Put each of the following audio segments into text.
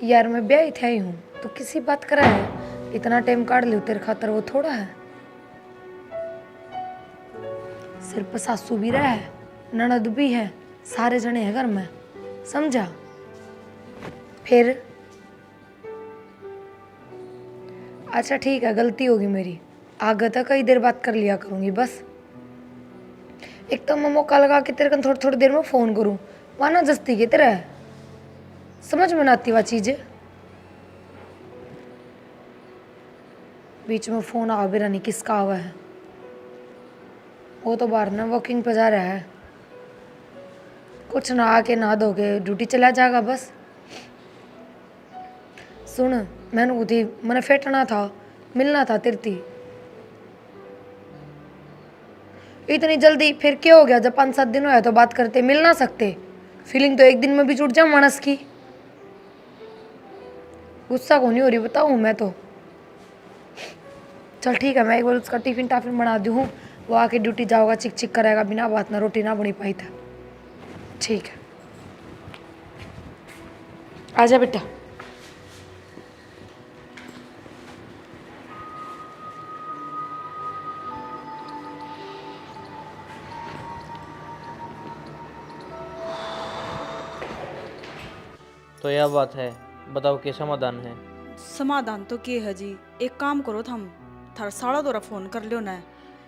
यार मैं ब्याह ही आई हूँ तो किसी बात करा है, इतना टाइम काट लियो तेरे खातर वो थोड़ा है। सिर पर सासू भी रहा है, ननद भी है, सारे जने हैं घर में, समझा। फिर अच्छा ठीक है, गलती होगी मेरी, आगे तक कई देर बात कर लिया करूंगी बस। एक तो मैं मौका लगा के तेरे को थोड़ी थोड़ी देर में फोन करूं, वरना जस्ती की तरह है। समझ में ना आती वह चीज, बीच में फोन आ भी रहा नहीं, किसका आवा है। वो तो बाहर ना वॉकिंग पे जा रहा है, कुछ ना आके नहा धो के ड्यूटी चला जाएगा बस। सुन, मैंने वो थी, मैंने फेटना था, मिलना था तेरे थी। इतनी जल्दी फिर क्या हो गया, जब 5-7 दिन हुआ तो बात करते, मिल ना सकते? फीलिंग तो एक दिन में भी जुट जा मानस की। गुस्सा को नहीं हो रही बताऊँ मैं तो। चल ठीक है, मैं एक बार उसका टिफिन टाफिन बना दूँ, वो आके ड्यूटी जाओगा, चिक चिक करेगा, बिना बात ना रोटी ना बनी पाई था। ठीक है, आजा बेटा। तो यह बात है, बताओ क्या समाधान है? समाधान तो के है जी, एक काम करो थम थार साड़ा दोरा फोन कर लियो ना।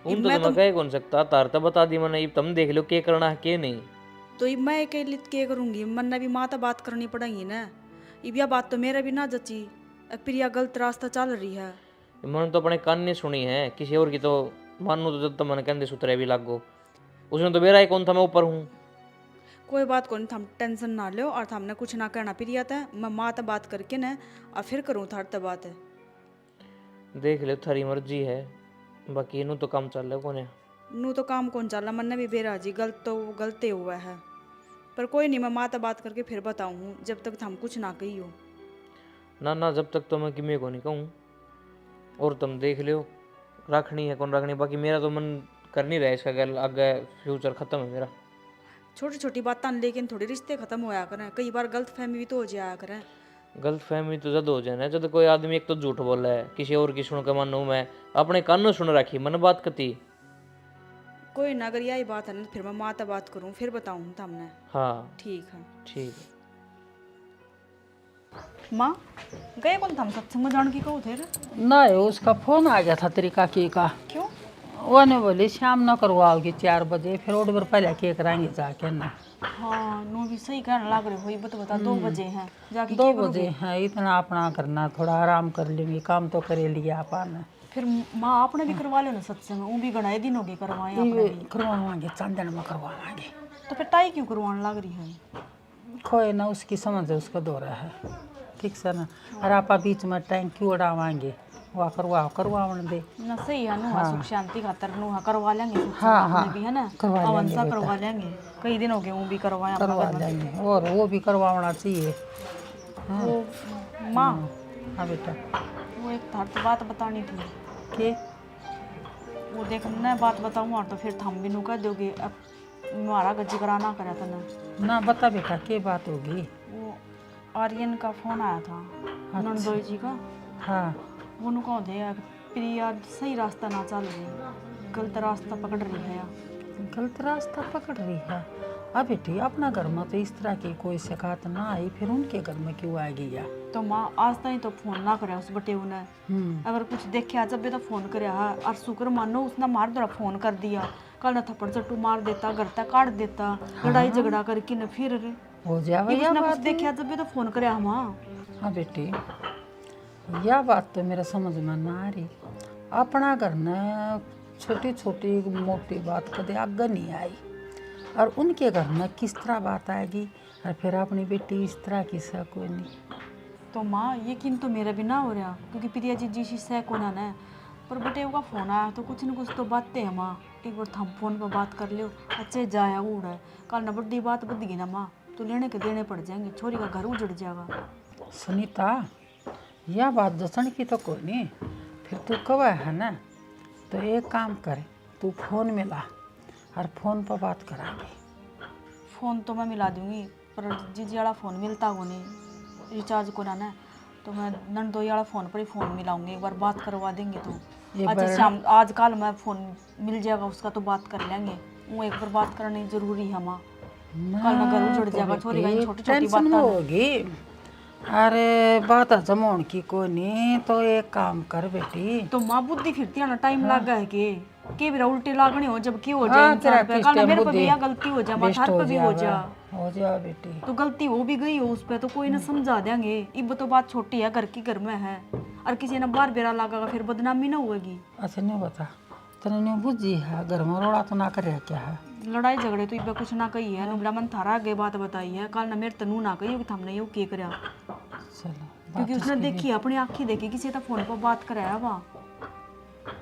उन तो मैं तो तुम्हें कह कौन सकता, तार तो बता दी मैंने, अब तुम देख लो क्या करना है क्या नहीं। मैं अकेली के करूंगी, मन भी माँ तो बात करनी पड़ेगी ना। अब यह बात तो मेरा भी ना जची, अब प्रिया गलत रास्ता चल रही है। मैंने तो अपने कान ने सुनी है, किसी और की तो मानो तो जब तक मैंने कहते सुतरे भी लागो, उसने तो मेरा ही कौन था, मैं ऊपर हूँ। कोई बात को नहीं, थम टेंशन ना लो, और हमने कुछ ना कहना प्रिया था, मैं माँ तो बात करके ना और फिर करूँ थार तो बात है। देख ले थारी मर्जी है, बाकी इनू तो काम चल रहा है कोने। नू तो काम कौन चल रहा, मन भी बेरा जी, गलत तो गलते हुआ है, पर कोई नहीं, मैं माँ तो बात करके फिर बताऊँ, जब तक हम कुछ ना कही हो। ना ना, जब तक तो मैं किमे को नहीं कहूँ, और तुम देख लो रखनी है कौन रखनी, बाकी मेरा तो मन कर नहीं रहा है इसका, गल आगे फ्यूचर खत्म है मेरा। छोटी छोटी बातें लेकिन थोड़े रिश्ते खत्म होया करें, कई बार गलत फहमी भी तो हो जाया करें। गलत फहमी तो जद हो जाए ना, जब कोई आदमी एक तो झूठ बोला है, किसी और की सुन के मानू, मैं अपने कानों सुन रखी मन बात कती। कोई ना, अगर यही बात है ना फिर मैं माँ से बात करूँ, फिर बताऊँ तुमने। हाँ ठीक है। ठीक है। माँ गए कौन थम सत्संग में जान की कहो थे? नहीं, उसका फोन आ गया था तेरी काकी का। क्यों? वो ने बोली शाम न करवाओगी 4 बजे, फिर और बार पहले के कराएंगे जाके ना। हाँ नो भी सही कहने लग रहे हो, बता 2 बजे हैं जाके 2 क्या बजे करोगे? है, इतना अपना करना, थोड़ा आराम कर लेंगे, काम तो करे लिया अपन। फिर माँ आपने भी करवा लो ना सत्संग, वो भी गणाए दिन होगी करवाए आपने भी। करवाएंगे, चांदन में करवाएंगे। तो फिर टाई क्यों करवाने लग रही है? खोए ना, उसकी समझ है, उसका दौरा है, ठीक से ना। और आपा बीच में टैंक क्यों उड़ावाएंगे, वह करवावन दे ना सही है, नुहा सुख शांति खातर नुहा करवा लेंगे सत्संग, हाँ, आपने हाँ, भी है ना, करवा लेंगे अवंसा बेटा। करवा लेंगे, कई दिन हो गए वो भी करवाए अपना करवा घर में। लेंगे, और वो भी करवाना चाहिए। हाँ वो माँ, हाँ बेटा। वो एक थार तो बात बतानी थी के वो देख मैं बात बताऊँ और तो फिर थम भी नु कह दोगे, अब हमारा गज्जी कराना करा था ना। ना बता बेटा, क्या बात होगी? वो आर्यन का फोन आया था, नंदोई जी का। हाँ, वो नु कहो दे प्रिया सही रास्ता ना चल रही, गलत रास्ता पकड़ रही है। गलत रास्ता पकड़ रही है? अब बेटी अपना घर में तो इस तरह की कोई शिकायत ना आई, फिर उनके घर में क्यों आएगी या? तो माँ आज तक तो फोन ना करे उस बटे ने, अगर कुछ देखा जब भी तो फोन करे है, और शुक्र मानो उसने मार दो फोन कर दिया, कल न थप्पड़ चट्टू मार देता, घर तक काट देता, लड़ाई झगड़ा करके न फिर हो जावे या उसने कुछ बात? देखा जब भी तो फोन करे हम। हाँ बेटी, यह बात तो मेरा समझ में ना आ रही। अपना घर न छोटी छोटी मोटी बात कदे आगे नहीं आई, और उनके घर में किस तरह बात आएगी, और फिर अपनी बेटी इस तरह की सा कोई नहीं। तो माँ यकीन तो मेरा भी ना हो रहा, क्योंकि प्रिया जी जी से को ना है, पर बटे का फोन आया तो कुछ न कुछ तो बातें हैं माँ, एक बार थम फोन पर बात कर लियो, अच्छे जाया उड़ है, कल न बड़ी बात बद गई ना माँ, तो लेने के देने पड़ जाएंगे, छोरी का घर उजड़ जाएगा। सुनीता, यह बात जसन की तो कोई नहीं, फिर तू कवा है ना, तो एक काम करे, तू फोन मिला और फोन पर बात कराएंगे। फ़ोन तो मैं मिला दूंगी, पर जीजी वाला फ़ोन मिलता वो नहीं, रिचार्ज को ना है, तो मैं नंदोई वाला फ़ोन पर ही फ़ोन मिलाऊंगी, एक बार बात करवा देंगे तो ये आज शाम आज कल मैं फ़ोन मिल जाएगा उसका तो बात कर लेंगे। वो एक बार बात करनी जरूरी है माँ, कल ना घर उजड़ जाएगा। छोरी का छोटी छोटी टेंशन बात होगी। अरे बात जमाउन की को नहीं तो एक काम कर बेटी, तो माँ बुद्धि फिरती है ना, टाइम लगा है के भी उल्टे लागने हो जब क्यों हो हाँ, जाए तेरा इंसान पे, किस कल ना टाइम मेरे पे बुद्धि भी या गलती हो जा, बेस्ट माथार पे भी हो जा, हो जा बेटी। तो गलती हो भी गई हो उस पे तो कोई ना समझा देंगे। इब तो बात छोटी है, घर की घर में है, और किसी ने बार बेरा लगागा फिर बदनामी ना होगी। अच्छा नहीं बता, तेने नहीं बुझी है घर में रोड़ा तो ना करे क्या है? लड़ाई झगड़े तो इब कुछ ना कही है, नुबला मन थारा आगे बात बताई है, कल ना मेरे तनु ना कही कि हमने यो के करया, चलो क्योंकि उसने देखी अपनी आंखी देखी किसी तो फोन पर बात कराया वहाँ।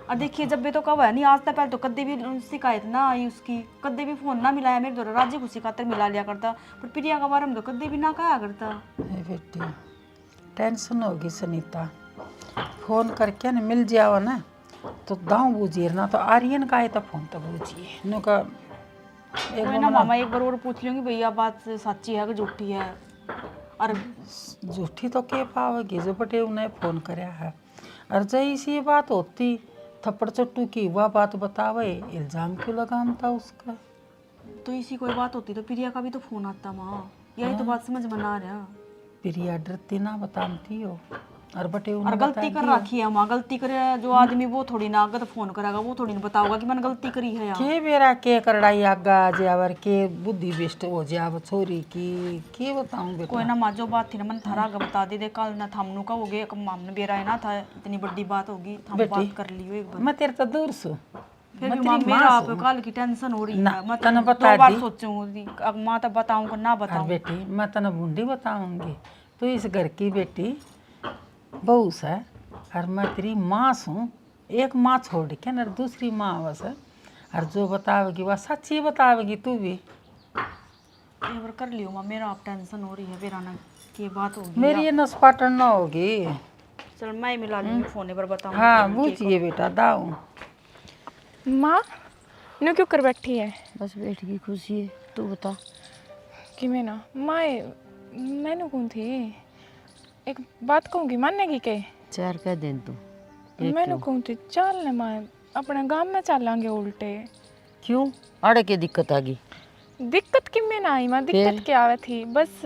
और देखिए जब भी तो कब है नहीं, आज तक पहले तो कद्दे भी शिकायत ना आई उसकी, कद्दे भी फोन ना मिलाया मेरे द्वारा, राज्य खुशी खातर मिला लिया करता, पर प्रिया का बारे में तो कद्दे भी ना कहा करता। ए बेटी टेंशन होगी सुनीता, फोन करके ना मिल जाओ ना तो दाँव बूझिए ना, तो आर्यन का है तो फोन तो बूझिए नो का एक कोई ना मामा एक बार और पूछ लूंगी भैया बात सच्ची है कि झूठी है। और झूठी तो के पाओगी जो बटे उन्हें फोन कराया है, और जैसी सी बात होती थप्पड़ चट्टू की वह बात बतावे, इल्जाम क्यों लगामता उसका? तो इसी कोई बात होती तो प्रिया का भी तो फोन आता माँ, यही तो बात समझ में ना आ रहा। प्रिया डरती ना बताती हो, और बटे और उन्हें गलती कर रखी है माँ, गलती करे जो आदमी वो थोड़ी ना आगे तो फोन करेगा, वो थोड़ी ना बताओगा कि मैंने गलती करी है यार। के बेरा के करड़ाई आगा जावर के बुद्धि बेस्ट हो जाव छोरी की के बताऊं बेटा। कोई ना माँ जो बात थी ना मन थारा आगे बता दे, कल ना थमनू का हो गया, हमने बेरा है ना था, इतनी बड़ी बात होगी, हम बात कर लियो एक बार। मैं तेरे तो दूर सु, फिर भी माँ मेरा आप कल की टेंशन हो रही है, मैं तने दो बता बार दी। सोचूंगी अब माँ तब बताऊँ को ना और बताऊँ। बेटी मैं तने बूंदी बताऊंगी, तू इस घर की बेटी बहू है, और मैं तेरी माँ हूँ, एक माँ छोड़ के ना दूसरी माँ बस है, और जो बतावेगी वह सच्ची बतावेगी तू भी। एक बार कर लियो माँ, मेरा आप टेंशन हो रही है, बेरा ना की बात होगी। मेरी ये नसपाटन ना होगी। चल मैं मिला लूंगी फोन पर बताऊँ। हाँ बूझिए बेटा दाऊ। माँ न्यू क्यों कर बैठी है? बस बैठ गई खुशी है, तू बता। कि मैं ना माँ मैंने कौन थी एक बात कहूँगी मानेगी के? चार कह दें तू। मैंने कौन थी चल न माँ अपने गांव में चलांगे उल्टे। क्यों आड़े के दिक्कत आ गई? दिक्कत कि में ना आई माँ, दिक्कत क्या आवे थी बस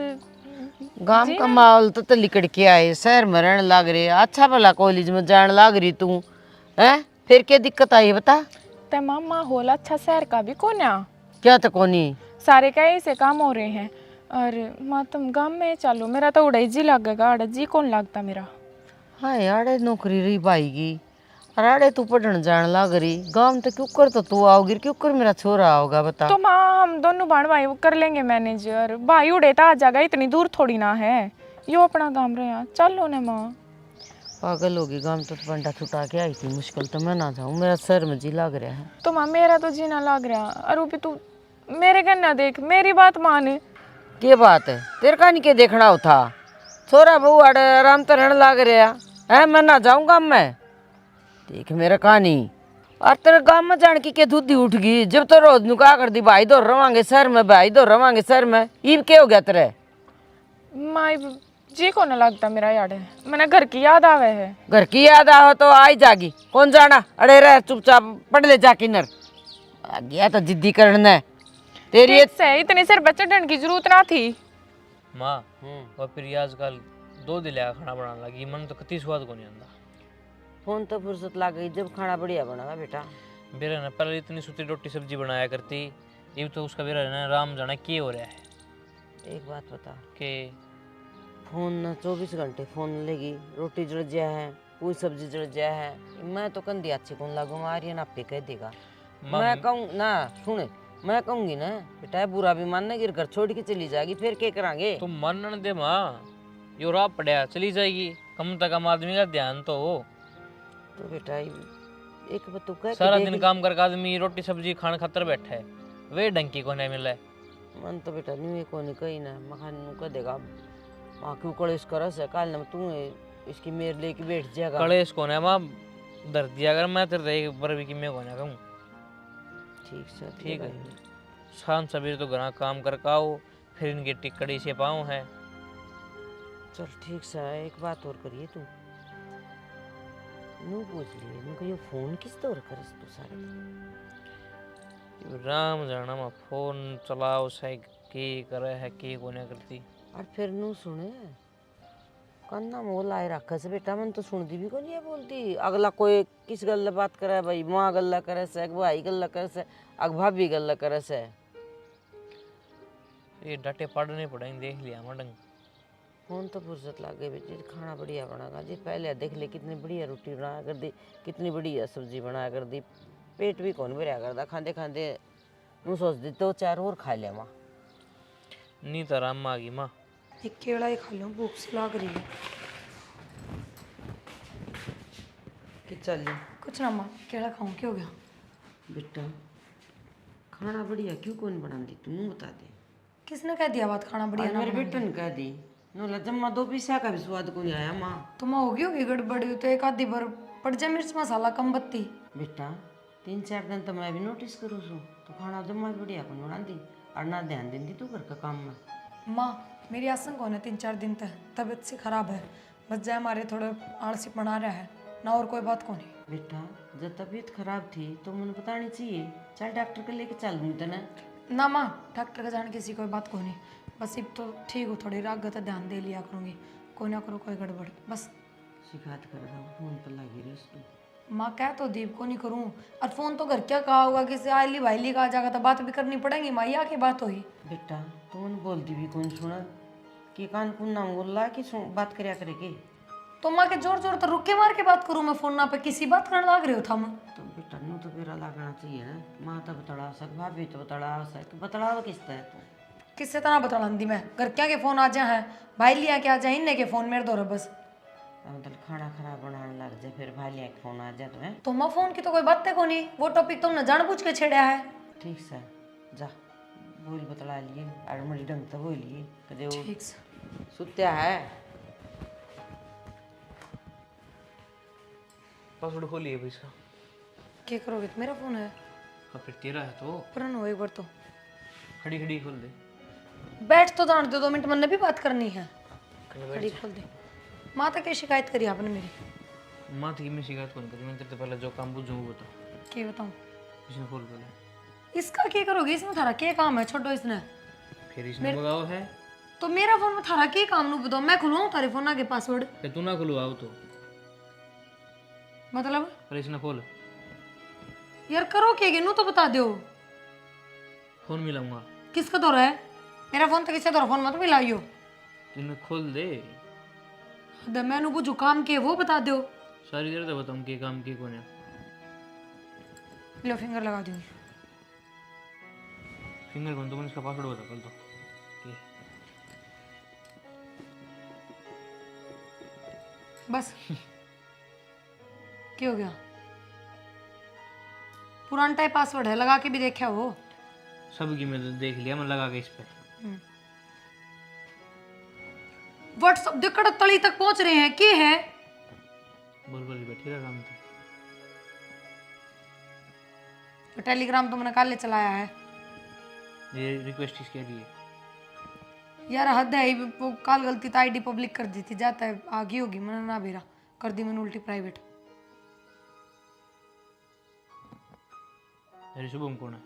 गांव का माहौल तो लिकड़ के आए, शहर में रहने लाग रहे, अच्छा भला कॉलेज में जाने लाग रही तू है, फिर क्या दिक्कत आई बता? ते माँ माहौल अच्छा शहर का भी कौन आ, क्या तो कोनी सारे का ऐसे काम हो रहे हैं। और माँ तुम गांव में चलो, मेरा तो उड़ाई जी लगेगा, अड़ा जी कौन लगता मेरा। हाँ आड़े नौकरी रही पाएगी, और आड़े तू पढ़ने जाने लाग रही, गांव तो क्यों कर तो तू आओगी, क्यों कर मेरा छोरा आओगा बता? तो माँ हम दोनों भाई भाई कर लेंगे मैनेजर, भाई उड़े तो आ जाएगा, इतनी दूर थोड़ी ना है, यो अपना काम रहे हैं चलो ना माँ। पागल होगी, गांव तो बंडा छुटा के आई थी, मुश्किल तो मैं ना जाऊँ, मेरा सर में जी लग रहा है। तो माँ मेरा तो जीना लग रहा, और वो भी तू मेरे घर ना देख, मेरी बात मान। के बात है तेरे का नहीं के देखना हो था, छोरा बहू आड़े आराम तो रहने लाग रहा है, मैं ना जाऊँगा मैं देख मेरा कहानी। और तेरे गांव में जान की के दूधी उठ गई, जब तो रोज नु क्या कर दी भाई दो रवांगे शहर में, भाई दो रवांगे शहर में, ईब के हो गया तेरे? माँ जी को ना लगता मेरा याद है, मैंने घर की याद आवे है। घर की याद आओ तो आई जागी, कौन जाना, अरे रह चुपचाप पढ़ ले जाके नर, आ गया तो जिद्दी करना है तेरी। ठीक से इतनी सिर बच्चे ढंग की जरूरत ना थी। माँ और फिर आजकल दो दिला खाना बनाने लगी, मन तो कति स्वाद को नहीं आंदा। फोन तो फुर्सत लग गई जब खाना बढ़िया बना बेटा। बेरा ने पहले इतनी सूती रोटी सब्जी बनाया करती, ये तो उसका बेरा ने राम जाना क्या हो रहा है। एक बात बता कि फोन 24 घंटे फोन लेगी, रोटी जड़ जाए है, कोई सब्जी जड़ जाए है, मैं तो कंदी अच्छी कौन लागू, मारिए ना पे कह देगा। मैं कहूँ ना सुने, मैं कहूँगी ना बेटा बुरा भी मानने गिर घर छोड़ के चली जाएगी, फिर क्या करांगे? तुम मानने दे माँ, यो राह पड़ा चली जाएगी, कम से कम आदमी का ध्यान तो हो। तो बेटा एक बात तू कह सारा दिन काम करके आदमी रोटी सब्जी खाने खातर बैठा है, वे ढंग की को नहीं मिला है। मन तो बेटा न्यू को नहीं कही ना, मखान नु कह देगा माँ क्यों कलेश कर से काल ना तू इसकी मेर लेके बैठ जाएगा। कलेश को ना माँ दर दिया अगर मैं तेरे एक बार भी कि मैं को ना कहूँ। ठीक से ठीक है, शाम सवेरे तो घर काम कर आओ, फिर इनकी टिकड़ी से पाँव है, चल ठीक सा एक बात और करिए तू नू पूछ लिए नू कहियो फोन किस तौर करस तू सारे राम जाना मैं फोन चलाओ सही के करे है के को नहीं करती। और फिर नू सुने कन्ना मोल आए रखा से बेटा मन तो सुनती भी को नहीं है बोलती अगला कोई किस गल्ला बात करे भाई माँ गल्ला करे से अग भाई गल्ला करे से अग भाभी गल्ला करे से ये डटे पढ़ने पड़ेंगे देख लिया मडंग। फोन तो फुर्सत लग गई बेटी खाना बढ़िया बनागा जी पहले देख ले कितनी बढ़िया रोटी बनाया कर दी कितनी बढ़िया सब्जी बनाया कर दी पेट भी कौन भरया करता खाते खाते नू सोच दी तो चार और खा लिया माँ नी तो राम आ गई माँ एक केला ही खा लूँ भूख से लग रही है। कि चलिए कुछ ना माँ केला खाऊं क्या हो गया? बेटा खाना बढ़िया क्यों कौन बना दी तू बता दे किसने कह दिया बात खाना बढ़िया और ना मेरे बनाने बेटे ने कह दी नोला जम्मा दो पीसा का भी स्वाद को नहीं आया माँ तो माँ होगी गड़बड़ी तो एक आधी बार पड़ जाए मिर्च मसाला कम बत्ती। बेटा 3-4 दिन तो मैं भी नोटिस करूँ सू तो खाना जम्मा बढ़िया को बना दी और ना ध्यान देती तू घर का काम में। माँ मेरी आसन कौन है 3-4 दिन तक तबीयत से खराब है बस जाए हमारे थोड़े आलसी बना रहा है ना और कोई बात कौन है। बेटा जब तबीयत खराब थी तो मुझे बतानी चाहिए चल डॉक्टर के लेके चल दूँ तना ना माँ डॉक्टर का जाने किसी कोई बात कौन है बस अब तो ठीक हो थोड़ी रागत ध्यान दे लिया करूँगी कोई ना करो कोई गड़बड़ बस। शिकायत कर रहा हूँ फोन पर लगी रही तू माँ क्या तो दीप को नहीं करूँ और फोन तो घर क्या कहा होगा किसी आईली भाईली का आ जाएगा तो बात भी करनी पड़ेगी माँ या की बात हुई। बेटा तू मन बोलती भी कौन सुना कि कान कुन नाम बोल रहा कि बात करया करेगी तो माँ के जोर जोर तो रुक के मार के बात करूँ मैं फोन ना पे किसी बात करने लग रहे हो था मैं तो बेटा नू तो मेरा लगना चाहिए ना माँ तो बतड़ा सक भाभी तो बतड़ा सक बतड़ाव किस तरह तू किससे तरह बता दी मैं घर क्या के फोन आ जाए हैं भाई लिया के आ जाए इन्ने के फोन मेरे दो बस मतलब खाना खराब बनाने लग जाए फिर भाई लिया फोन आ जाए तो है तो माँ फोन की तो कोई बात को नहीं वो टॉपिक तुमने जानबूझ के छेड़ा है। ठीक से जा बोल बतला लिए और मरी ढंग तो बोलिए कदे वो ठीक से सुत्या है पासवर्ड खोलिए भाई इसका। क्या करोगे तो मेरा फोन है हाँ फिर तेरा है तो पुराना हो एक बार तो खड़ी खड़ी खोल दे। बैठ तो जान दो 2 मिनट मैंने भी बात करनी है कहीं बैठ खड़ी खोल दे। माँ तक की शिकायत करी आपने मेरी माँ थी मैं शिकायत कौन करी मैंने तेरे से पहले जो काम पूछूँ वो बता क्या बताऊँ इसने खोल पहले इसका क्या करोगे इसमें थारा क्या काम है छोड़ो इसने फिर इसने मंगाओ है तो मेरा फोन में थारा क्या काम नू बताओ मैं खुलवाऊँ तारे फोन आगे पासवर्ड फिर तू ना खुलवाओ तो मतलब पर इसने खोल यार करो क्या नू तो बता दो फोन मिलाऊंगा किसका दौरा है मेरा फोन तो किसी दौरा फोन मत मिलाइयो तूने खोल दे मैंने बुझू काम के वो बता दो सारी देर तो बताऊँ के काम के कौन है। लो फिंगर लगा दूंगी फिंगर कौन तो मैंने इसका पासवर्ड बता कल तो के बस क्या हो गया पुराना टाइप पासवर्ड है लगा के भी देखा वो सब की मैं देख लिया मैं लगा के इस पे व्हाट्सअप दिक्कत तली तक पहुंच रहे हैं क्या है बोल बैठी रहा काम तो टेलीग्राम तो मैंने कल ले चलाया है ये रिक्वेस्ट इसके लिए यार हद है वो कल गलती तो आईडी पब्लिक कर दी थी जाता है आगे होगी मैंने ना बेरा कर दी मैंने उल्टी प्राइवेट। अरे शुभम कौन है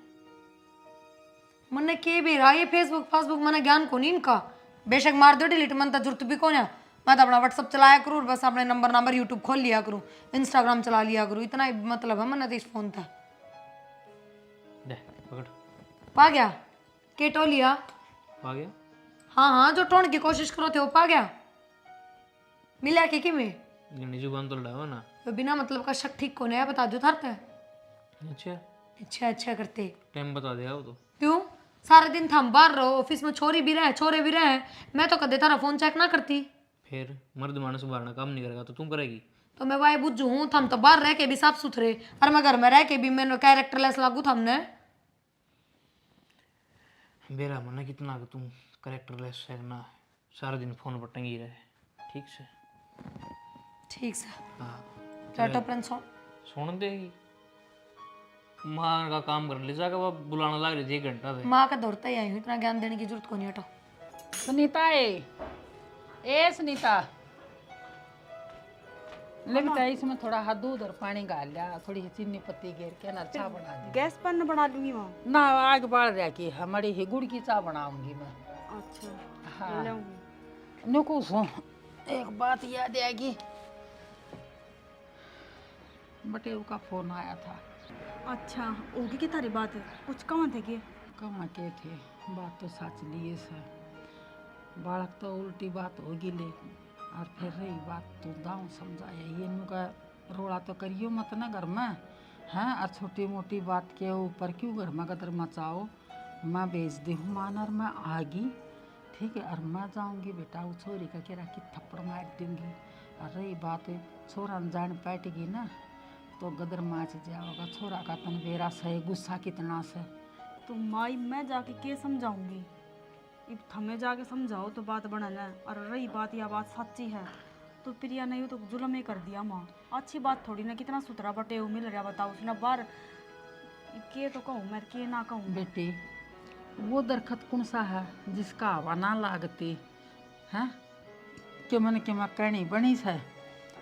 मैंने के बेरा ये फेसबुक फासबुक मैंने ज्ञान को नहीं इनका बेशक मार दो डिलीट मन तो जरूरत भी कौन है मैं तो अपना व्हाट्सअप चलाया करूँ बस अपने नंबर यूट्यूब खोल लिया करूँ इंस्टाग्राम चला लिया करूँ इतना ही मतलब है मैंने तो इस फोन था दे पकड़ पा गया के टो लिया आ गया हाँ हाँ जो टोन की कोशिश करो थे वो पा गया मिला कि में गंदी जुबान तो लड़ाओ ना तो बिना मतलब का शक ठीक कौन है बता दो था अच्छा अच्छा करते टाइम बता दे आओ तो क्यों सारा दिन थम बाहर रहो ऑफिस में छोरी भी रहे छोरे भी रहे मैं तो कदे तारा फोन चेक ना करती फिर मर्द मानस बारना काम नहीं करेगा तो तुम करेगी तो मैं वाई बुझू हूँ थम तो बाहर रह के भी साफ सुथरे और मैं घर में रह के भी मैंने कैरेक्टरलेस लागू थमने मेरा मन है कितना कि तुम करेक्टरलेस है ना सारा दिन फोन पर टंगी रहे ठीक से ठीक से हाँ लैपटॉप पर सुन देगी माँ का काम कर ले जाकर वो बुलाना लग रही थी 1 घंटा से माँ का दौड़ता ही आई हूँ इतना ज्ञान देने की जरूरत को नहीं हटो सुनीता ए सुनीता, ले बेटा इसमें थोड़ा हाँ दूध और पानी डाल लिया, थोड़ी सी चीनी पत्ती गिर के ना चाय बना दी। गैस पर न बना लूंगी माँ। ना आग बाढ़ रहा की हमारी ही गुड़ की चाय बनाऊंगी मैं। अच्छा हाँ। ले आऊंगी। नुको सो एक बात याद आएगी, बटेव का फोन आया था। अच्छा होगी की तारी बात है, कुछ कहाँ थे के? कहाँ के थे, बात तो सच लिए से, बालक तो उल्टी बात होगी ले, और फिर रही बात तो दाऊ समझाया ये नुका रोड़ा तो करियो मत ना घर में, हैं, और छोटी मोटी बात के ऊपर क्यों घर में गदर मचाओ। मैं भेज दी हूँ मान और मैं आगी, ठीक है, और मैं जाऊँगी बेटा वो छोरी का केरा की थप्पड़ मार दूँगी। और रही बात छोरा जान बैठेगी ना तो गदर माच जाओगा, छोरा का तन बेरा सही गुस्सा कितना से। तो माई मैं जाके के समझाऊंगी, अब थमे जाके समझाओ तो बात बनाना है। और रही बात या बात सच्ची है तो प्रिया नहीं हो तो जुल्म ही कर दिया माँ, अच्छी बात थोड़ी ना। कितना सुथरा बटे मिल रहा बताओ उसने बाहर के तो कहूँ मैं के ना कहूँ। बेटी वो दरखत कौन सा है जिसका हवा ना लागती है, कि मन के मैं कहनी बनी से,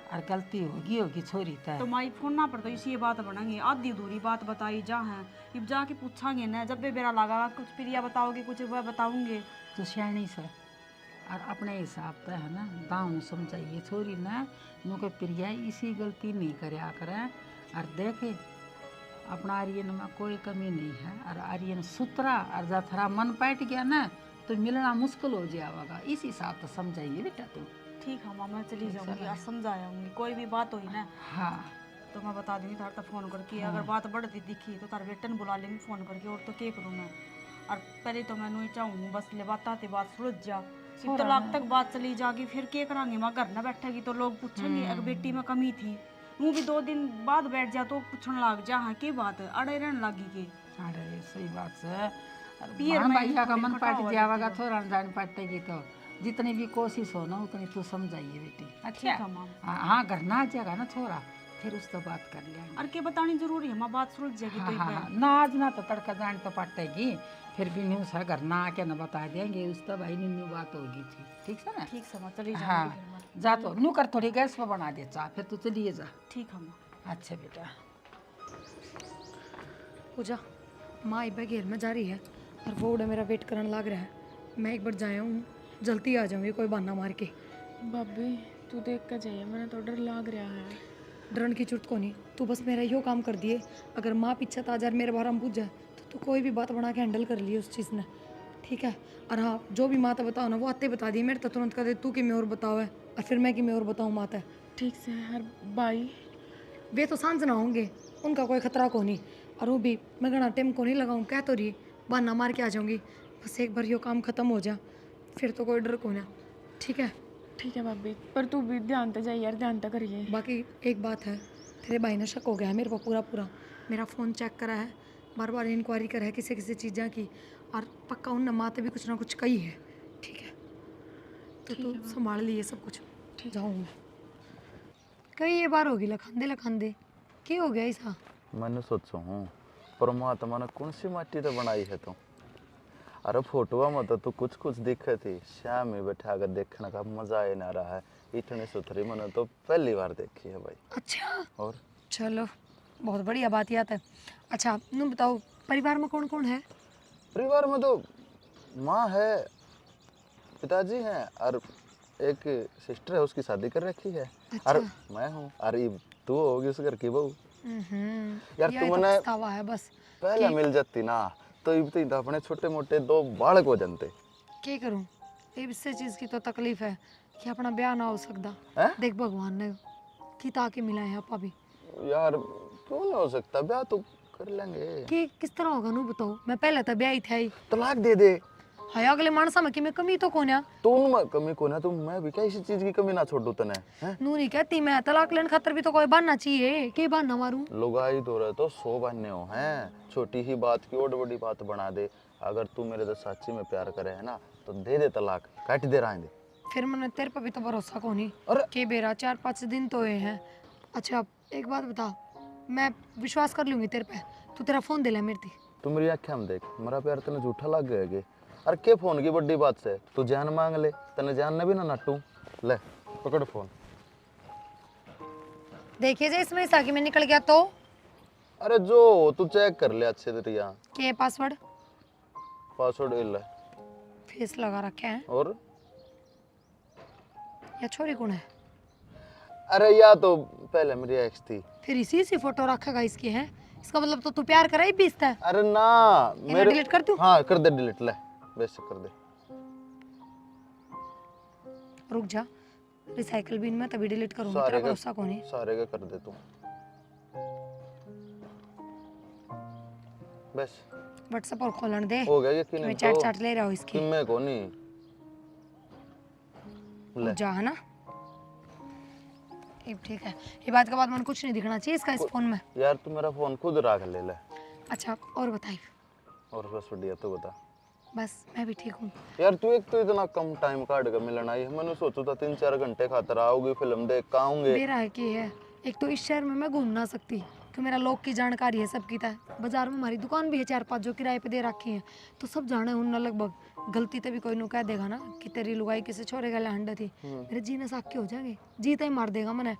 और गलती होगी छोरी तय। तो माई फोन ना पर तो इसी ये बात बनाएंगे, आधी अधूरी बात बताई जा है, अब जाके पूछांगे ना जब भी बेरा लगा कुछ प्रिया बताओगे कुछ वह बताऊंगे। तो सियाणी से और अपने हिसाब से है ना दाऊ समझाइए छोरी ना, नुके प्रिया इसी गलती नहीं करया करे। और देखे अपना आर्यन में कोई कमी नहीं है, और आर्यन सुतरा और जब थोड़ा मन बैठ गया ना तो मिलना मुश्किल हो जाएगा, इस हिसाब से समझाइए बेटा तुम। ठीक है माँ मैं चली जाऊंगी, आज समझाऊंगी, कोई भी बात हुई ना हाँ तो मैं बता दूंगी तार तक फ़ोन करके। अगर बात बढ़ती दिखी तो तार बेटन बुला लेंगे फ़ोन करके, और तो क्या करूँ मैं। और पहले तो मैं नहीं चाहूँ बस ले बात आती बात सुलझ जा, तो लाख तक बात चली जागी फिर क्या करांगे। मैं घर ना बैठेगी तो लोग पूछेंगे अगर बेटी में कमी थी, वो भी 2 दिन बाद बैठ जा तो पूछने लग जा हाँ की बात है, अड़े रहने लगी के। अरे सही बात है, पियर हाँ में भैया का थोड़ी मन खटाव पट वाली जाएगा थी। थोड़ा जान पटेगी तो जितनी भी कोशिश हो ना उतनी तू समझाइए बेटी। ठीक है माँ। हाँ घर ना आ जाएगा ना छोरा फिर उससे बात कर लेंगे। और क्या बतानी जरूरी है माँ, बात सुलझ जाएगी हाँ तो हाँ हाँ, ना आज ना तो तड़का जान तो पटेगी, फिर भी न्यूज है घर ना आके ना बता देंगे उस तो भाई न्यू बात होगी थी, ठीक है ना। ठीक से माँ चली हाँ जाऊंगी फिर मैं। जा तो नू कर थोड़ी गैस पर बना दे चाह, फिर तू चलिए जा। ठीक है माँ। अच्छा बेटा। पूजा माँ एक बार घेर में जा रही है और वो उड़ा मेरा वेट करने लग रहा है, मैं एक बार जाया हूँ जल्दी आ जाऊँगी कोई बहाना मार के। भाभी तू देख कर जाइए, मैंने तो डर लग रहा है। डरन की जरूरत को नहीं, तू बस मेरा यो काम कर दिए, अगर माँ पीछे आ जाए मेरे बारे में पूछ जाए तो तू कोई भी बात बना के हैंडल कर लिए उस चीज़ ने, ठीक है। और हाँ जो भी माता बताओ ना वो आते बता दिए, मेरे तो तुरंत कर दे तू कि मैं और बताओ है, और फिर मैं कि मैं और बताऊँ माता। ठीक से हर भाई वे तो सांझ ना होंगे, उनका कोई खतरा को नहीं, और वो भी मैं घना टाइम को नहीं लगाऊँ, कह तो रही बहाना मार के आ जाऊँगी, बस एक बार यो काम ख़त्म हो जा फिर तो कोई डर को ना, ठीक है। ठीक है भाभी, पर तू भी ध्यान से जाइए यार, ध्यान से करिए। बाकी एक बात है, तेरे भाई ने शक हो गया है मेरे को पूरा, मेरा फ़ोन चेक करा है, बार बार इंक्वायरी करा है किसी किसी चीज़ें की, और पक्का उन माते भी कुछ ना कुछ कही है, ठीक है। तो तू संभाल लिए सब कुछ, जाऊँ मैं। कई ये बार होगी लखांदे क्या हो गया ऐसा। मैंने सोचो हूँ परमात्मा ने कौन सी माटी तो बनाई है तो, अरे फोटो में तो कुछ कुछ दिखे थी, शाम में बैठा कर देखने का मजा ही ना रहा है, इतनी सुथरी मैंने तो पहली बार देखी है भाई। अच्छा और चलो बहुत बढ़िया बात याद है। अच्छा तुम बताओ परिवार में कौन कौन है। परिवार में तो माँ है, पिताजी हैं, और एक सिस्टर है उसकी शादी कर रखी है, और मैं हूँ, अरे तू होगी उस घर की बहू। यार यही तू तो मैंने पछतावा है बस, पहले मिल जाती ना तो इब तो अपने छोटे मोटे 2 बालक हो जानते। क्या करूं, इससे चीज़ की तो तकलीफ है कि अपना ब्याह ना हो सकता। हैं? देख भगवान ने की ताकि मिला है आपा भी, यार क्यों नहीं हो सकता, ब्याह तो कर लेंगे। कि किस तरह होगा नू बताओ, मैं पहले तो ब्याह ही था ही, तलाक दे दे हाय अगले मानसा में कि मैं कमी तो कोन्या तो उनमें कमी को ना, तो मैं भी क्या इसी चीज की कमी ना छोड़ू तने हैं। नू नहीं कहती मैं, तलाक लेने खातर भी तो कोई बहाना चाहिए, के बहाना मारूं। लुगाई तो रहे तो 100 बहाने हो हैं, छोटी ही बात की और बड़ी बात बना दे। अगर तू मेरे से सच्ची में प्यार करे है ना तो दे दे तलाक, काट दे रहा दे। फिर मैंने तेरे पर भी तो भरोसा को नहीं अरे के बेरा 4-5 दिन तो हुए हैं। अच्छा एक बात बता, मैं विश्वास कर लूंगी तेरे पे, तू तेरा फोन दे ले मेरे दी। तू मेरी आँखें में देख, मेरा प्यार तेने झूठा लग गया कि अरे के फोन की बड़ी बात से तू जान मांग ले, तने जान ने भी ना नट्टू। ले पकड़ फोन। देखिए जे इसमें साकी में निकल गया तो अरे जो तू चेक कर ले अच्छे तरीके। के पासवर्ड पासवर्ड ले फेस लगा रखे हैं और या छोरी कौन है? अरे या तो पहले मेरी एक्स थी। फिर इसी से फोटो रखेगा इसकी है, इसका मतलब तो तू प्यार करा ही बीसता है। अरे ना मेरे डिलीट कर दूं? हाँ कर दे डिलीट, ले वैसे कर दे। रुक जा, रिसाइकल बिन में तभी डिलीट करूंगा, सारे तेरा का भरोसा कौन है? सारे का कर दे तू बस। व्हाट्सएप और खोलन दे, हो गया यकीन मैं तो चैट चैट ले रहा हूँ इसकी। कि मैं को नहीं ले जा है ना, अब ठीक है। ये बात के बाद मन कुछ नहीं दिखना चाहिए इसका इस फोन में। यार तू मेरा फोन खुद रख ले ले। अच्छा और बताइए। और बस बढ़िया, तू बता। बस मैं भी ठीक हूँ। यार तू एक तो इतना कम टाइम काट के मिलन आई है, मैंने सोचा था 3-4 घंटे खातर आओगी, फिल्म देख के आऊंगे। मेरा है कि है, एक तो इस शहर में मैं घूम ना सकती कि मेरा लोग की जानकारी है सबकी था। बाजार में हमारी दुकान भी है 4-5 जो किराए पे दे रखी है, तो सब जाने उन लगभग। गलती तभी कोई नु कह देगा ना कि तेरी लुगाई किसी छोरे का लहंड थी, मेरे जीने साक के हो जाएंगे, जीता ही मार देगा मैंने।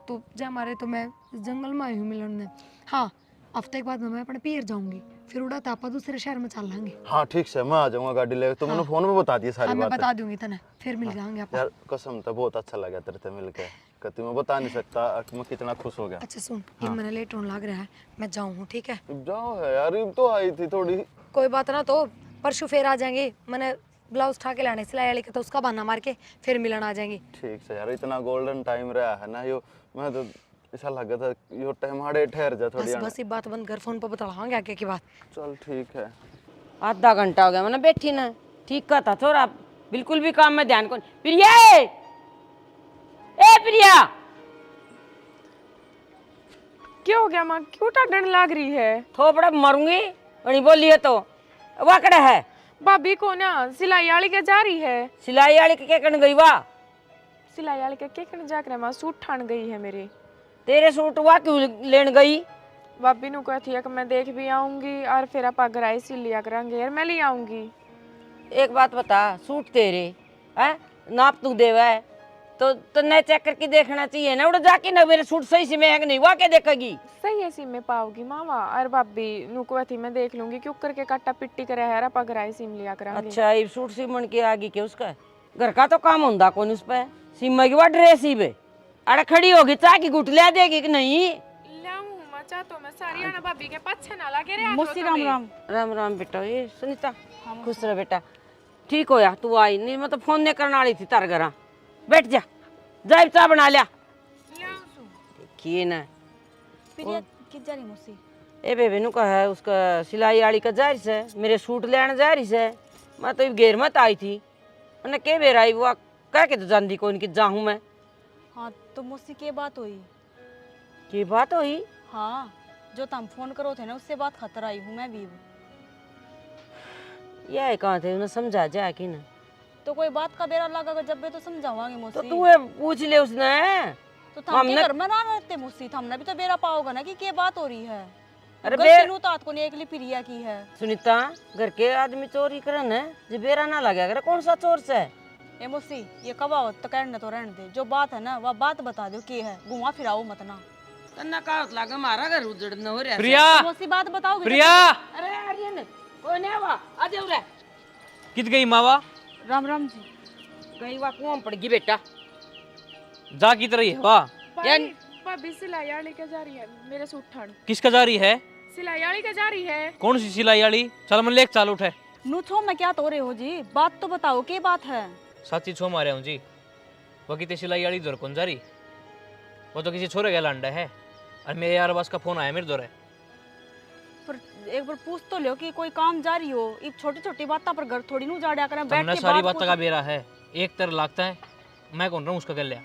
तो जा मारे तो मैं इस जंगल में आई हूँ मिलन ने। हाँ हफ्ते के बाद मैं अपने पियर जाऊंगी, फिर उड़ा तापा दूसरे शहर में चल लेंगे। हाँ ठीक से मैं आ जाऊंगा गाड़ी लेके, तू मैंने फोन में बता दी सारी हाँ मैं बात। बता दूंगी तने, फिर मिल जाएंगे अपन। यार कसम था बहुत अच्छा लगा तेरे से मिलके, कहती मैं बता नहीं सकता मैं कितना खुश हो गया। अच्छा सुन, ये मैंने लेट होने लग रहा है, मैं जाऊँ हूँ ठीक है? जाओ है यार, ये तो आई थी थोड़ी। कोई बात ना, तो परसों फिर आ जाएंगे। मैंने ब्लाउज उठा के लाने सिलाई वाली का, तो उसका बहाना मार के फिर मिलन आ जाएंगे। ठीक से यार, इतना गोल्डन टाइम रहा है ना यो, मैं तो ऐसा लगा था यो टाइम हाड़े ठहर जा थोड़ी। बस बस ये बात बंद कर, फोन पर बताऊंगा आगे की बात। चल ठीक है। आधा घंटा हो गया मैंने बैठी ना, ठीक का था छोरा, बिल्कुल भी काम में ध्यान कौन। प्रिया, ए प्रिया, क्या हो गया माँ, क्यों टाटन लग रही है? थोपड़ा मरूंगी बड़ी बोली है तो। वाकड़ा है भाभी को ना सिलाई वाली के जा रही है। सिलाई वाली के क्या करने गई वाह? सिलाई वाली के क्या करने जा रहे माँ, सूट ठान गई है मेरे। तेरे सूट वाह क्यों लेन गई? भाभी नु कहती है कि मैं देख भी आऊंगी और फिर आप अगर सिल लिया करेंगे यार, मैं ले आऊंगी। एक बात बता, सूट तेरे है नाप तू देवा है तो नए चेक करके देखना चाहिए ना। उड़ जाके ना मेरे सूट सही से मैं नहीं वाह के देखेगी। सही है सिम में पाओगी मामा। और भाभी नु कहती मैं देख लूंगी, क्यों करके काटा पिट्टी करे है आप अगर सिम लिया करेंगे। अच्छा ये सूट सिमन के आगे के उसका घर का तो काम होता कौन उस पे, सिम की वाह ड्रेस ही बे अरे खड़ी होगी चाह की गुट ले देगी कि नहीं? लाऊं मचा तो मैं सारी आना भाभी के पाछे ना लगे रे। मौसी राम राम। राम राम बेटा। ये सुनीता खुश रह बेटा, ठीक हो या तू आई नहीं, मैं तो फोन नहीं करने वाली थी तार घर। बैठ जा, जाए चाह बना लिया। देखिए ना प्रिया किस जा रही मौसी? ए बेबे नु का है उसका सिलाई वाली का जारी से मेरे सूट लेने जा रही से। मैं तो घेर मत आई थी, मैंने के बेर आई वो कह के तो जानती कौन की जाऊँ मैं। हाँ तो मौसी के बात हुई? की बात हुई? हाँ जो तुम फोन करो थे ना उससे बात खतर आई हूँ मैं भी। यह कहाँ थे उन्हें समझा जाए कि ना? तो कोई बात का बेरा लगा जब भी तो समझावांगे तो मौसी। तू ये पूछ ले उसने। तो थम के घर में ना रहते मौसी, थमने भी तो बेरा पाओगा ना कि क्या बात हो रही है। अरे गलती नु तात को नहीं एकली प्रिया की है। सुनीता घर के आदमी चोरी करन है जो बेरा ना लगे अगर कौन सा चोर से? ए मौसी ये कबावत तो कहने तो रहने दे, जो बात है ना वह बात बता दो की है, घुमा फिराओ मत ना। तन्ना का लागे मारा घर उजड़ न हो रहा। प्रिया, तो मौसी बात बताओगे? प्रिया अरे आर्यन कोई नहीं आवा आ जाओ रे। कित गई मावा? राम राम जी। गई वा कुआं पड़ गई बेटा। जा कित रही है वाह? भाभी सिलाई वाली के जा रही है मेरे सूट ठान। किसका जा रही है? सिलाई वाली के जा रही है। कौन सी सिलाई वाली? चल मन लेक चाल उठे। नु छो मैं क्या तो रहे हो जी, बात तो बताओ के बात है। साची छो मारे हूँ जी। वो कितने सिलाई वाली दौर कौन जा रही? वो तो किसी छोरे का लांडा है। और मेरे यार बस का फोन आया मेरे दौरे। पर एक बार पूछ तो लो कि कोई काम जारी हो, एक छोटी छोटी बातों पर घर थोड़ी नु जाड़िया करें बैठ तुमने के सारी बात बात का बेरा है, एक तरह लगता है मैं कौन रहा हूँ उसका कर लिया।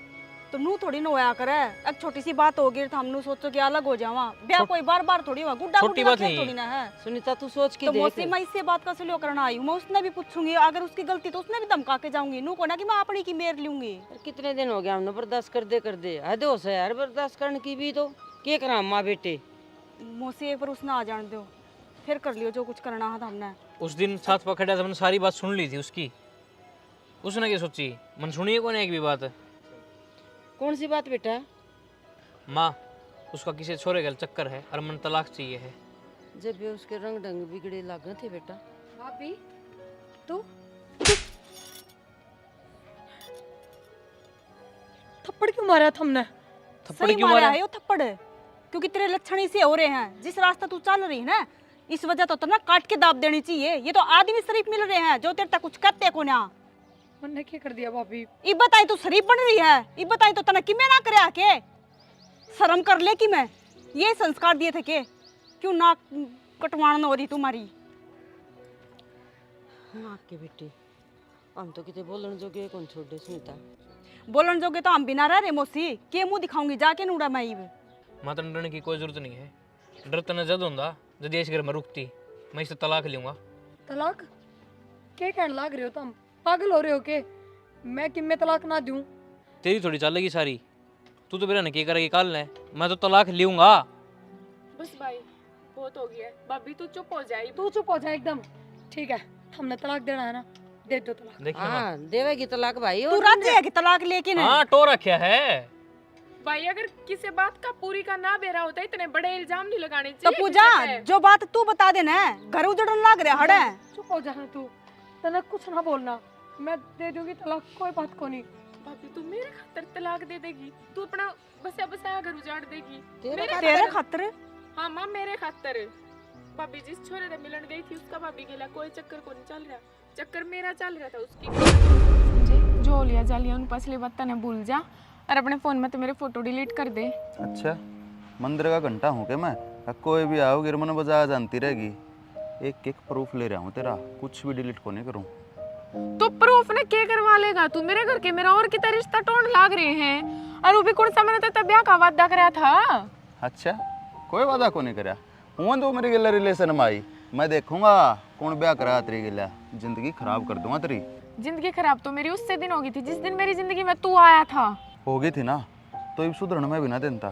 तो नु थोड़ी न होया करे। एक छोटी सी बात होगी तो हम नु सोचो कि अलग हो जावा, ब्याह कोई बार बार थोड़ी हुआ, गुड्डा छोटी गुड्डी बात का खेल नहीं। थोड़ी ना है। सुनीता तू सोच के तो देख। मौसी मैं इससे बात का सुलियो करना आई हूँ, मैं उसने भी पूछूंगी, अगर उसकी गलती तो उसने भी धमका के जाऊंगी। नु को ना कि मैं अपनी की मेर लूंगी। कितने दिन हो गया हमने बर्दाश्त कर दे हद हो से यार बर्दाश्त करने की भी तो के करा माँ बेटे। मौसी एक बार उसने आ जान दो। फिर कर लियो जो कुछ करना था हमने। उस दिन साथ पकड़ा था, मैंने सारी बात सुन ली थी उसकी। उसने क्या सोची, मन सुनिए कौन एक भी बात। कौन सी बात बेटा? माँ, उसका किसी छोरे का चक्कर है और मन तलाक चाहिए है। जब भी उसके रंग ढंग बिगड़े लागे थे बेटा। भाभी तू थप्पड़ क्यों मारा था हमने? थप्पड़ सही क्यों मारा मारा? है यो थप्पड़, क्योंकि तेरे लक्षण इसे हो रहे हैं। जिस रास्ता तू चल रही है ना, इस वजह तो ना काट के दाब देनी चाहिए। ये तो आदमी शरीफ मिल रहे हैं जो तेरे तक कुछ कहते को ना। मैंने क्या कर दिया भाभी? ई बताई तू शरीफ बन रही है, ई बताई तो तना कि मैं ना करे आके शर्म कर ले कि मैं ये संस्कार दिए थे के क्यों ना कटवाना हो रही तुम्हारी। हाँ के बेटी, हम तो कितने बोलन जोगे कौन छोड़े सुनीता। बोलन जोगे तो हम बिना रह रे मौसी के मुंह दिखाऊंगी जाके नूड़ा माई। माता डरने की कोई जरूरत नहीं है। डर तने जद होंदा जद इस घर में रुकती, मैं इससे तलाक लूंगा। तलाक? क्या कहने लाग रहे हो तुम? पागल हो रहे हो के? मैं कि मैं तलाक ना दूं? तेरी थोड़ी चलेगी सारी। तू तो मेरा नकी करेगी काल ने, मैं तो तलाक लूंगा। बस भाई बहुत हो गया है। भाभी तू चुप हो जाए। तू चुप हो जा एकदम। ठीक है, हमने तलाक देना है ना, दे दो तलाक। देखिए माँ। हाँ देवेगी तलाक भाई। तू राजी है कि तलाक लेकिन हाँ, टो रखा है। भाई अगर किसी बात का पूरी का ना बेरा होता इतने बड़े इल्जाम नहीं लगाने तो चाहिए। पूजा जो बात तू बता देना है, घर उजड़न लाग रहा हड़े। चुप हो जा तू, तने कुछ ना बोलना। मैं दे दूंगी तलाक, कोई बात को नहीं। भाभी तू मेरे खातर तलाक दे देगी? तू अपना बसा बसाया घर उजाड़ देगी तेरे खातिर? हाँ माँ मेरे खातर। भाभी जिस छोरे से मिलन गई थी उसका भाभी गेला कोई चक्कर को नहीं चल रहा, चक्कर मेरा चल रहा था उसकी। जो लिया जा लिया उन पसली बात ने भूल जा और अपने फोन में तो मेरे फोटो डिलीट कर दे। अच्छा, मंदिर का घंटा हूँ क्या मैं? कोई भी आओगे मन बजा जानती रहेगी। एक एक प्रूफ ले रहा हूँ तेरा, कुछ भी डिलीट को नहीं करूँ। तो प्रूफ ने क्या करवा लेगा तू? मेरे घर के मेरा और कितना रिश्ता टोन लाग रहे हैं और वो भी कौन सा मैंने तो ब्याह का वादा कराया था। अच्छा, कोई वादा को नहीं करा हूँ तो मेरी गिला रिलेशन में आई। मैं देखूंगा कौन ब्याह करा तेरी गिला, जिंदगी खराब कर दूंगा तेरी। जिंदगी खराब तो मेरी उससे दिन होगी थी जिस दिन मेरी जिंदगी में तू आया था। होगी थी ना, तो अब सुधरण में भी ना देता।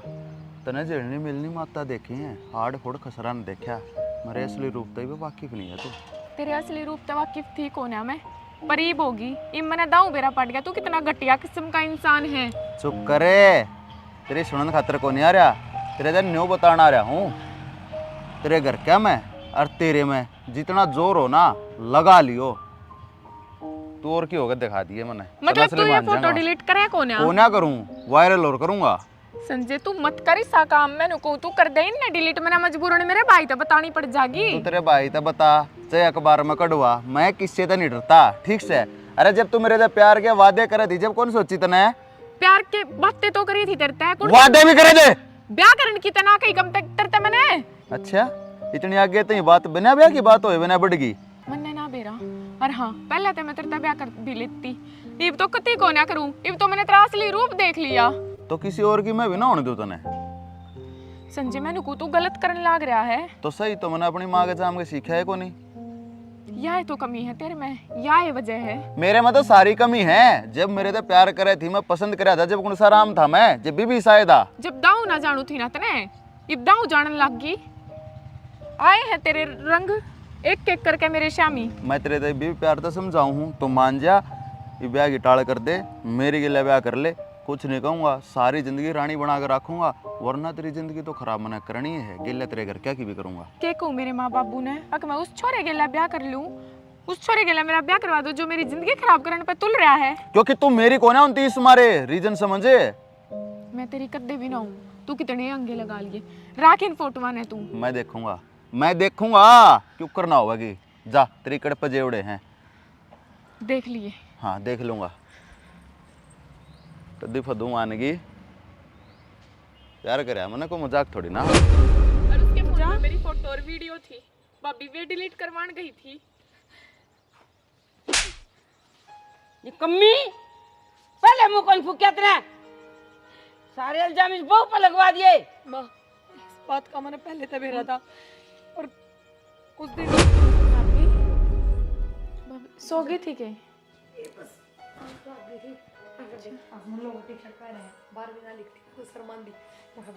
तने जेलनी मिलनी माता देखी है, हाड़ फोड़ खसरा न देखा। मेरे असली रूप तो भी वाकिफ नहीं है तू। तेरे असली रूप तो वाकिफ थी कौन है मैं? परीब होगी इम मैंने दाऊ बेरा पट गया। तू कितना घटिया किस्म का इंसान है। चुप करे, तेरी सुनन खातर को नहीं आ रहा, तेरे दिन न्यू बताना आ रहा हूँ। तेरे घर क्या मैं और तेरे में जितना जोर हो ना लगा लियो। तू और क्यों होगा दिखा दिए मैंने। मतलब तू ये फोटो डिलीट करे कौन है? वो ना करूँ, वायरल और करूंगा। संजय तू मत कर इसा काम। मैंने को तू कर दे ना डिलीट, मेरा मजबूरन मेरे भाई तो बतानी पड़ जागी। तू तेरे भाई तो बता, चाहे अखबार में कड़वा, मैं किससे तो नहीं डरता, ठीक से। अरे जब तू मेरे से प्यार के वादे करे थी, जब कौन सोची तने? प्यार के बातें तो करी थी तेरे कौन वादे भी करे थे, ब्याह करने की तना कहीं कम तक तरते मैंने। अच्छा, इतनी आगे तो ये बात बिना ब्याह की बात होए बिना बढ़ गई। मन्ने ना बेरा और हाँ पहले तो मैं तेरे ब्याह कर भी लेती। इब तो कती को ना करूं, इब तो मैंने तेरा असली रूप देख लिया। तो किसी और की मैं भी ना होने दूं तने। संजय मैंने को तू गलत करने लाग रहा है। तो सही, तो मैंने अपनी माँ के जाम के सीखा है को नहीं। यह तो कमी है तेरे में, यह वजह है। मेरे में तो सारी कमी है। जब मेरे से प्यार करे थी, मैं पसंद करा था, जब कौन सा राम था मैं, जब भी शायद था। जब दाऊ ना जानू थी ना तने, इब दाऊ जानन लग गई। आए हैं तेरे रंग एक एक करके मेरे शामी। मैं तेरे से भी प्यार तो समझाऊं हूँ, तो मान जा, ये ब्याह की टाल कर दे, मेरे के लिए ब्याह कर ले। कुछ नहीं कहूँगा, सारी जिंदगी रानी बना कर रखूंगा, वरना तेरी जिंदगी तो खराब मना करनी है। गिल्ला तेरे घर क्या की भी करूंगा। के कहूँ मेरे माँ बाबू ने अगर मैं उस छोरे के लिए ब्याह कर लूँ, उस छोरे के लिए मेरा ब्याह करवा दो जो मेरी जिंदगी खराब करने पे तुल रहा है। क्योंकि तू मेरी को ना 29 मारे रीजन समझे। मैं तेरी कद्दे भी ना हूँ, तू कितने अंगे लगा लिए राख इन फोटोवा ने तू। मैं देखूंगा, मैं देखूंगा, क्यों करना होगा कि जा, तेरी कड़ पे जेवड़े हैं, देख लिए। हाँ देख लूंगा। कद्दी फदू आनेगी, प्यार करे मैंने को मजाक थोड़ी ना। और उसके फोन में मेरी फोटो और वीडियो थी, भाभी वे डिलीट करवान गई थी। ये कम्मी पहले मुंह कौन फूकिया तेरे? सारे इल्जाम इस बहू पर लगवा दिए। माँ, इस बात का मैंने पहले तो भेजा था और उस दिन सो गई थी के? हम लोग टी-शर्ट पहने हैं, बाहर भी ना लिखती, कुछ शर्मांदी।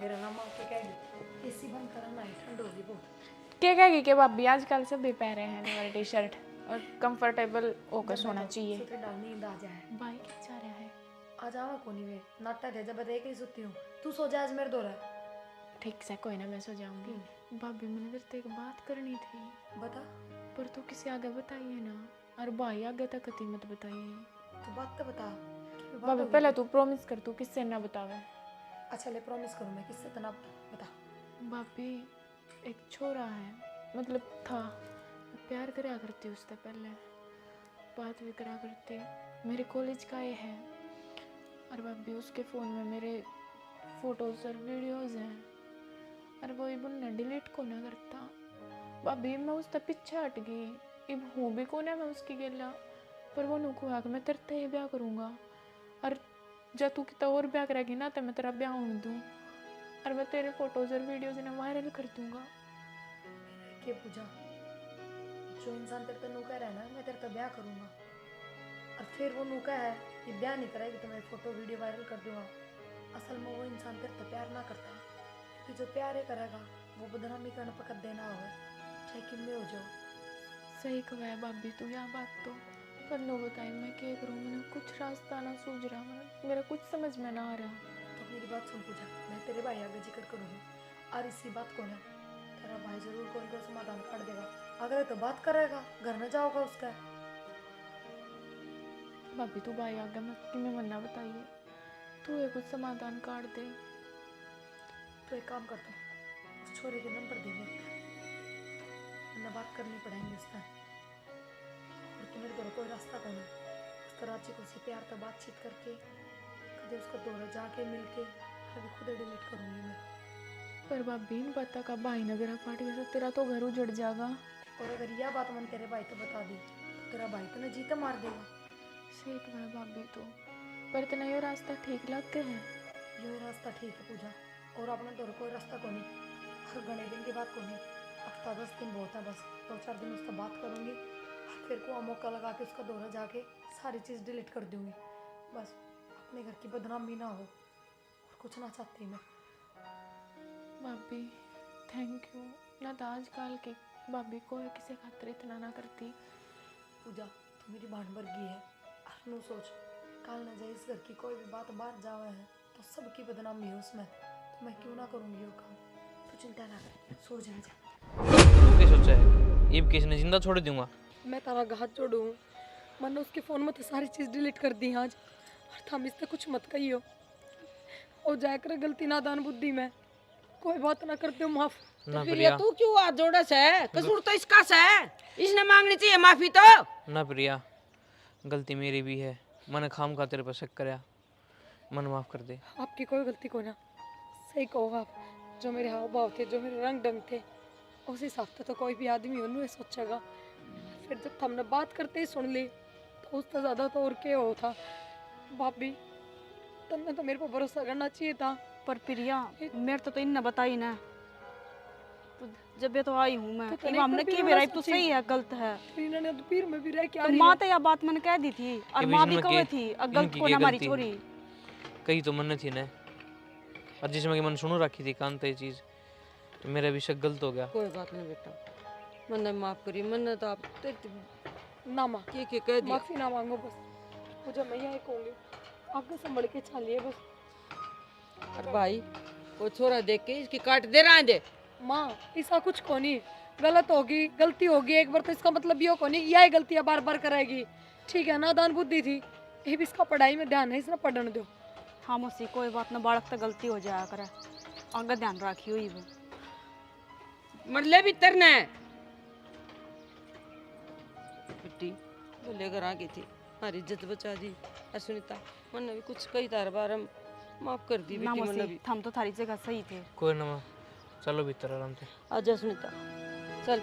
मेरा नाम आपके कह दी, एसी बंद करना है, ठंड होगी बहुत। क्या कहेगी कि भाभी आजकल सब भी पहन रहे हैं वाली टी शर्ट और कंफर्टेबल होकर सोना चाहिए। सुते डाल नींद आ जाए। भाई क्या चाह रहा है? आ जाओ कोनी वे नाटक है जब देख ही सुती हूँ। तू सो जा आज मेरे दौरा। ठीक से कोई ना, मैं सो जाऊंगी। भाभी मैंने तेरे से एक बात करनी थी, बता। पर तू किसी आगे बताइए ना, और भाई आगे तक कती मत बताइए। तू बात तो बता। की बात भाभी होगी? पहले तू प्रॉमिस कर, तू किससे ना बतावे। अच्छा ले प्रॉमिस करूँ मैं किससे तना बता। भाभी एक छोरा है, मतलब था, मैं प्यार करा करती उससे पहले, बात भी करा करती, मेरे कॉलेज का ये है। और भाभी उसके फ़ोन में मेरे फोटोज और वीडियोज़ हैं, और वो इब उन्हें डिलीट को ना करता। भाभी मैं उससे पीछे हट गई, इब हूँ भी को ना मैं उसकी गेला, पर वो नुकू है कि मैं तेरे से ही ब्याह करूँगा, और जब तू कितना और ब्याह करेगी ना तो मैं तेरा ब्याह होने दूँ, और मैं तेरे फोटोज और वीडियोज इन्हें वायरल कर दूँगा। के पूजा जो इंसान तेरे तो नूका है ना मैं तेरे तो ब्याह करूँगा, और फिर वो नूका है ये ब्याह नहीं करेगी तो मैं फोटो वीडियो वायरल कर दूंगा। असल में वो इंसान तेरे तो प्यार ना करता, क्योंकि जो प्यार है करेगा वो बदनामी करना पकड़ देना होगा, चाहे किन में हो जाओ। सही कहा है भाभी तू यह बात तो, पर लो बताई मैं क्या करूँ, मैंने कुछ रास्ता ना सूझ रहा, मेरा कुछ समझ में ना आ रहा। तो मेरी बात सुन पूजा, मैं तेरे भाई आगे जिक्र करूँगी, और इसी बात को ना तेरा भाई जरूर कोई कोई समाधान कर देगा। अगर तो बात करेगा घर में जाओगा उसका। भाभी तू भाई आगे मैं कि मैं मन्ना बताइए, तू ये कुछ समाधान काट दे। तो एक काम करता हूँ, उस छोरे के नंबर दे दे, वरना बात करनी पड़ेगी उसका। और तुम्हें तो कोई रास्ता कौन है उस तरह अच्छी को प्यार तो बातचीत करके कभी उसको दौरा जाके मिलके कभी खुद डिलीट करूँगी मैं। पर भाभी इन पता का भाई नगरा पार्टी से तेरा तो घर उजड़ जाएगा। और अगर यह बात मैंने तेरे भाई को बता दी तो तेरा भाई तो न जीता मार देगा। सही कहा है भाभी तो, पर इतना ये रास्ता ठीक लग गया है। ये रास्ता ठीक है पूजा, और अपने दौर कोई रास्ता को नहीं, हर घने दिन की बात को नहीं, हफ्ता 10 दिन बहुत है, बस 2-4 दिन उसका बात करूँगी, फिर को मौका लगा के उसका दौरा जाके सारी चीज़ डिलीट कर दूँगी, बस अपने घर की बदनामी ना हो, और कुछ ना चाहती मैं। भाभी थैंक यू, ना तो आजकल के भाभी कोई किसी खातिर इतना ना करती। पूजा तू मेरी भान वर्गी है, और सोच कल न जाए इस घर की कोई भी बात बाहर जावे है तो सबकी बदनामी है उसमें, तो मैं क्यों ना करूँगी वो काम। तू चिंता ना कर, सो जा। तू क्या सोचा है, ईब किसने जिंदा छोड़ दूंगा? मैं तारा हाथ जोड़ू, मैंने उसके फ़ोन में तो सारी चीज़ डिलीट कर दी आज, और थम इससे कुछ मत कहियो, और जाकर गलती नादान बुद्धि में कोई बात ना करते हो माफ। ना फिर ये प्रिया, तू क्यों हाथ जोड़ा से? कसूर तो इसका से है, इसने मांगनी चाहिए माफी तो। ना प्रिया, गलती मेरी भी है, मैंने खाम खा तेरे पर शक कराया, मन माफ कर दे। आपकी कोई गलती को ना, सही कहो आप, जो मेरे हाव भाव थे, जो मेरे रंग ढंग थे, उस हिसाब से तो कोई भी आदमी उन्हें सोचेगा। फिर जब हमने बात करते ही सुन ली तो उससे ज़्यादा तो और क्या हो था। भाभी तुमने तो मेरे पर भरोसा करना चाहिए था। पर प्रिया मेरे तो इनने बताई ना, तो जब ये तो आई हूँ मैं, तो अब हमने की बेराई तो सही है गलत है, फिर इन्होंने तो पीर में भी रह के आ तो रही माँ है। तो यह बात मैंने कह दी थी, और ये माँ भी बीच में कहे के- थी गलत इनकी को क्या ना हमारी गलती? छोरी। कही तो मन थी ना, और जिसमें कि मन सुनो रखी थी कान ये चीज, तो मेरा भी शक गलत हो गया। कोई बात नहीं बेटा, मैंने माफ करी, मैंने तो आप ना माँ के कह दिया। माफी ना मांगो, बस मुझे मैं यही कहूँगी आपको संभल के छालिए बस। और भाई वो छोरा देख के इसकी काट दे रहा है दे। माँ ऐसा कुछ को नहीं, गलत होगी गलती होगी एक बार तो इसका मतलब ये को नहीं यही गलतियाँ बार बार कराएगी। ठीक है नादान बुद्धि थी, ये भी इसका पढ़ाई में ध्यान है, इसने पढ़ने दो। हाँ मौसी कोई बात ना, बालक तो गलती हो जाया करे, आगे ध्यान रखी हुई वो। मरले भी तरना है बेटी, बोले घर आ गई थी, हमारी इज्जत बचा दी। और सुनीता मैंने भी कुछ कही तार बार माफ कर दी ना बेटी, मैंने मौसी भी। हम तो थारी जगह सही थे। कोई ना माँ, चलो भीतर आराम से। आजा सुनीता चल।